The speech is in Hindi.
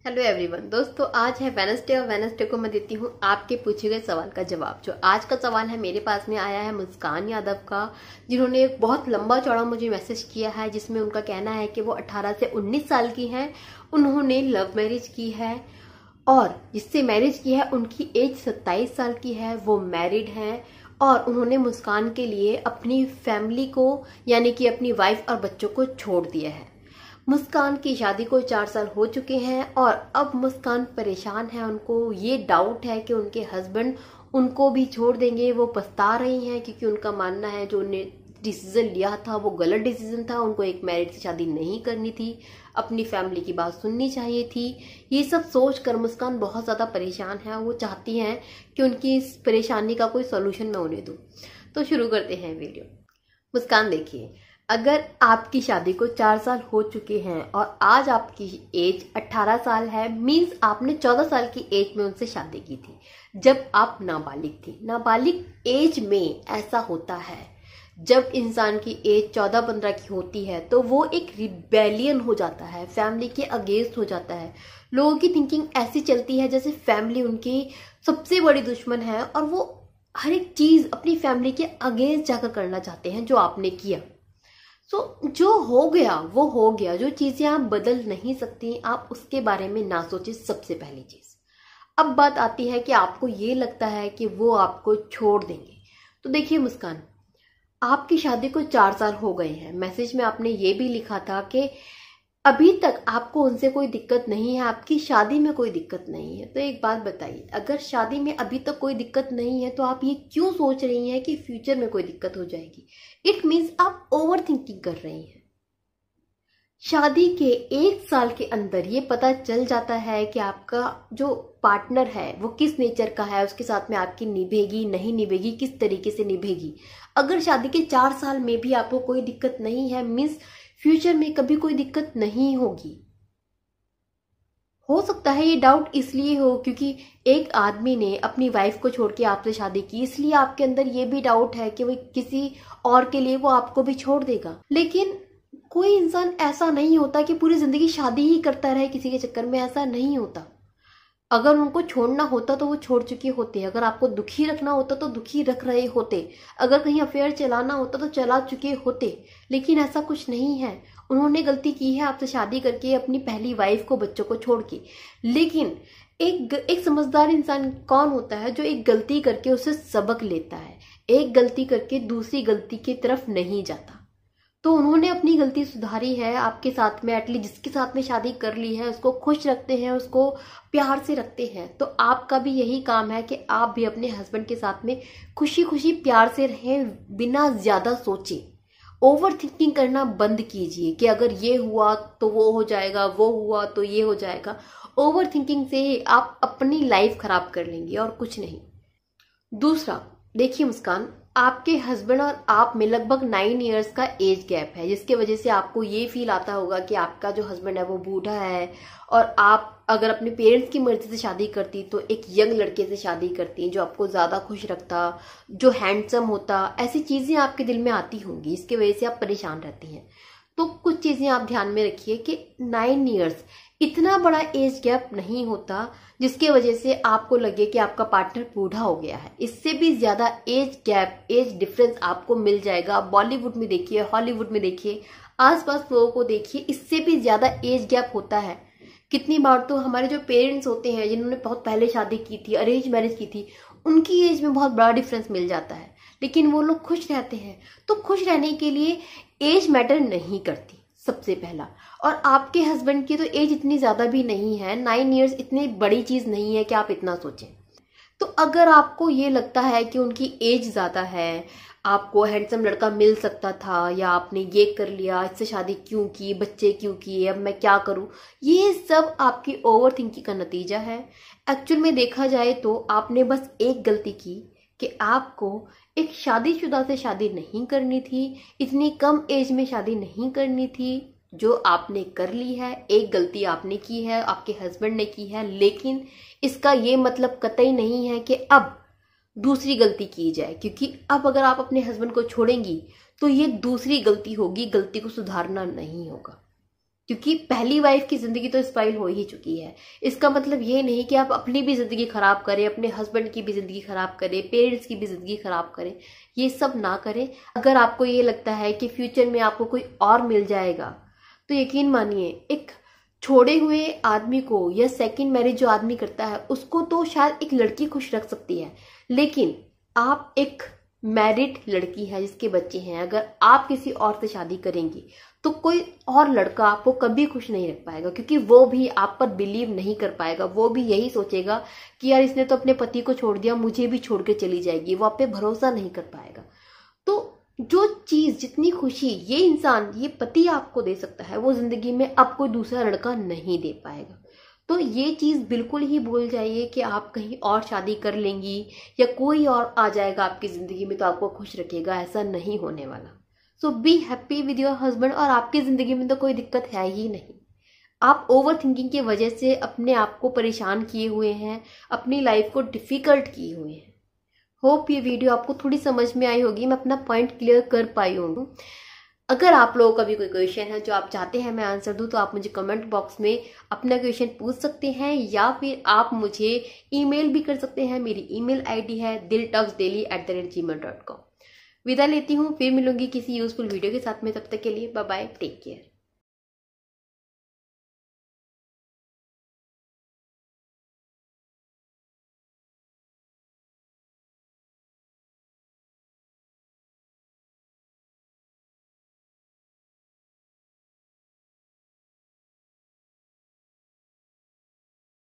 Hello everyone. दोस्तों आज है वेडनेसडे और वेडनेसडे को मैं देती हूँ आपके पूछे गए सवाल का जवाब। जो आज का सवाल है मेरे पास में आया है मुस्कान यादव का, जिन्होंने एक बहुत लंबा चौड़ा मुझे मैसेज किया है जिसमें उनका कहना है कि वो 18 से 19 साल की हैं। उन्होंने लव मैरिज की है और जिससे मैरिज की है उनकी एज 27 साल की है। वो मैरिड हैं और उन्होंने मुस्कान के लिए अपनी फैमिली को यानी कि अपनी वाइफ और बच्चों को छोड़ दिया है। मुस्कान की शादी को 4 साल हो चुके हैं और अब मुस्कान परेशान है। उनको ये डाउट है कि उनके हस्बैंड उनको भी छोड़ देंगे। वो पछता रही हैं क्योंकि उनका मानना है जो उन्हें डिसीजन लिया था वो गलत डिसीजन था। उनको एक मैरिड से शादी नहीं करनी थी, अपनी फैमिली की बात सुननी चाहिए थी। ये सब सोच कर मुस्कान बहुत ज़्यादा परेशान है। वो चाहती हैं कि उनकी इस परेशानी का कोई सोल्यूशन मैं उन्हें दूँ। तो शुरू करते हैं वीडियो। मुस्कान देखिए, अगर आपकी शादी को 4 साल हो चुके हैं और आज आपकी एज 18 साल है, मीन्स आपने 14 साल की एज में उनसे शादी की थी जब आप नाबालिग थी। नाबालिग एज में ऐसा होता है, जब इंसान की एज 14-15 की होती है तो वो एक रिबेलियन हो जाता है, फैमिली के अगेंस्ट हो जाता है। लोगों की थिंकिंग ऐसी चलती है जैसे फैमिली उनकी सबसे बड़ी दुश्मन है और वो हर एक चीज अपनी फैमिली के अगेंस्ट जाकर करना चाहते हैं जो आपने किया। जो हो गया वो हो गया। जो चीजें आप बदल नहीं सकती आप उसके बारे में ना सोचें, सबसे पहली चीज। अब बात आती है कि आपको ये लगता है कि वो आपको छोड़ देंगे। तो देखिए मुस्कान, आपकी शादी को 4 साल हो गए हैं। मैसेज में आपने ये भी लिखा था कि अभी तक आपको उनसे कोई दिक्कत नहीं है, आपकी शादी में कोई दिक्कत नहीं है। तो एक बात बताइए, अगर शादी में अभी तक कोई दिक्कत नहीं है तो आप ये क्यों सोच रही हैं कि फ्यूचर में कोई दिक्कत हो जाएगी? इट मीन्स आप ओवर थिंकिंग कर रही हैं। शादी के 1 साल के अंदर ये पता चल जाता है कि आपका जो पार्टनर है वो किस नेचर का है, उसके साथ में आपकी निभेगी नहीं निभेगी, किस तरीके से निभेगी। अगर शादी के 4 साल में भी आपको कोई दिक्कत नहीं है, मीन्स फ्यूचर में कभी कोई दिक्कत नहीं होगी। हो सकता है ये डाउट इसलिए हो क्योंकि एक आदमी ने अपनी वाइफ को छोड़ के आपसे शादी की, इसलिए आपके अंदर ये भी डाउट है कि वो किसी और के लिए वो आपको भी छोड़ देगा। लेकिन कोई इंसान ऐसा नहीं होता कि पूरी जिंदगी शादी ही करता रहे किसी के चक्कर में, ऐसा नहीं होता। अगर उनको छोड़ना होता तो वो छोड़ चुके होते। अगर आपको दुखी रखना होता तो दुखी रख रहे होते। अगर कहीं अफेयर चलाना होता तो चला चुके होते। लेकिन ऐसा कुछ नहीं है। उन्होंने गलती की है आपसे शादी करके, अपनी पहली वाइफ को बच्चों को छोड़ के। लेकिन एक समझदार इंसान कौन होता है? जो एक गलती करके उससे सबक लेता है, एक गलती करके दूसरी गलती की तरफ नहीं जाता। तो उन्होंने अपनी गलती सुधारी है, आपके साथ में एटलीस्ट जिसके साथ में शादी कर ली है उसको खुश रखते हैं, उसको प्यार से रखते हैं। तो आपका भी यही काम है कि आप भी अपने हस्बैंड के साथ में खुशी खुशी प्यार से रहें, बिना ज्यादा सोचे। ओवर थिंकिंग करना बंद कीजिए कि अगर ये हुआ तो वो हो जाएगा, वो हुआ तो ये हो जाएगा। ओवर थिंकिंग से आप अपनी लाइफ खराब कर लेंगे और कुछ नहीं। दूसरा देखिए मुस्कान, आपके हस्बैंड और आप में लगभग 9 इयर्स का एज गैप है, जिसके वजह से आपको ये फील आता होगा कि आपका जो हस्बैंड है वो बूढ़ा है और आप अगर अपने पेरेंट्स की मर्जी से शादी करती तो एक यंग लड़के से शादी करती जो आपको ज्यादा खुश रखता, जो हैंडसम होता। ऐसी चीजें आपके दिल में आती होंगी, इसके वजह से आप परेशान रहती हैं। तो कुछ चीजें आप ध्यान में रखिए कि 9 इयर्स इतना बड़ा एज गैप नहीं होता जिसके वजह से आपको लगे कि आपका पार्टनर बूढ़ा हो गया है। इससे भी ज्यादा एज गैप, एज डिफरेंस आपको मिल जाएगा। बॉलीवुड में देखिए, हॉलीवुड में देखिए, आसपास लोगों को देखिए, इससे भी ज्यादा एज गैप होता है। कितनी बार तो हमारे जो पेरेंट्स होते हैं जिन्होंने बहुत पहले शादी की थी, अरेंज मैरिज की थी, उनकी एज में बहुत बड़ा डिफरेंस मिल जाता है, लेकिन वो लोग खुश रहते हैं। तो खुश रहने के लिए एज मैटर नहीं करती, सबसे पहला। और आपके हस्बैंड की तो एज इतनी ज्यादा भी नहीं है, 9 इयर्स इतनी बड़ी चीज नहीं है कि आप इतना सोचें। तो अगर आपको ये लगता है कि उनकी एज ज्यादा है, आपको हैंडसम लड़का मिल सकता था, या आपने ये कर लिया, इससे शादी क्यों की, बच्चे क्यों किए, अब मैं क्या करूं, ये सब आपकी ओवर थिंकिंग का नतीजा है। एक्चुअल में देखा जाए तो आपने बस एक गलती की कि आपको एक शादीशुदा से शादी नहीं करनी थी, इतनी कम एज में शादी नहीं करनी थी, जो आपने कर ली है। एक गलती आपने की है, आपके हस्बैंड ने की है, लेकिन इसका ये मतलब कतई नहीं है कि अब दूसरी गलती की जाए, क्योंकि अब अगर आप अपने हस्बैंड को छोड़ेंगी तो ये दूसरी गलती होगी, गलती को सुधारना नहीं होगा। क्योंकि पहली वाइफ की जिंदगी तो स्पॉइल हो ही चुकी है। इसका मतलब ये नहीं कि आप अपनी भी जिंदगी खराब करें, अपने हस्बैंड की भी जिंदगी खराब करें, पेरेंट्स की भी जिंदगी खराब करें। ये सब ना करें। अगर आपको ये लगता है कि फ्यूचर में आपको कोई और मिल जाएगा, तो यकीन मानिए एक छोड़े हुए आदमी को या सेकंड मैरिज जो आदमी करता है उसको तो शायद एक लड़की खुश रख सकती है, लेकिन आप एक मैरिड लड़की है जिसके बच्चे हैं, अगर आप किसी और से शादी करेंगी तो कोई और लड़का आपको कभी खुश नहीं रख पाएगा, क्योंकि वो भी आप पर बिलीव नहीं कर पाएगा। वो भी यही सोचेगा कि यार इसने तो अपने पति को छोड़ दिया, मुझे भी छोड़ के चली जाएगी। वो आप पे भरोसा नहीं कर पाएगा। तो जो चीज, जितनी खुशी ये इंसान, ये पति आपको दे सकता है, वो जिंदगी में अब कोई दूसरा लड़का नहीं दे पाएगा। तो ये चीज बिल्कुल ही भूल जाइए कि आप कहीं और शादी कर लेंगी या कोई और आ जाएगा आपकी जिंदगी में तो आपको खुश रखेगा। ऐसा नहीं होने वाला। So be happy with your husband, और आपकी जिंदगी में तो कोई दिक्कत है ही नहीं। आप ओवर थिंकिंग की वजह से अपने आप को परेशान किए हुए हैं, अपनी लाइफ को डिफिकल्ट किए हुए हैं। होप ये वीडियो आपको थोड़ी समझ में आई होगी, मैं अपना पॉइंट क्लियर कर पाई हूँ। अगर आप लोगों का भी कोई क्वेश्चन है जो आप चाहते हैं मैं आंसर दूं, तो आप मुझे कमेंट बॉक्स में अपना क्वेश्चन पूछ सकते हैं, या फिर आप मुझे ईमेल भी कर सकते हैं। मेरी ईमेल आईडी है diltalksdaily@gmail.com। विदा लेती हूँ, फिर मिलूंगी किसी यूजफुल वीडियो के साथ में। तब तक के लिए बाय बाय, टेक केयर।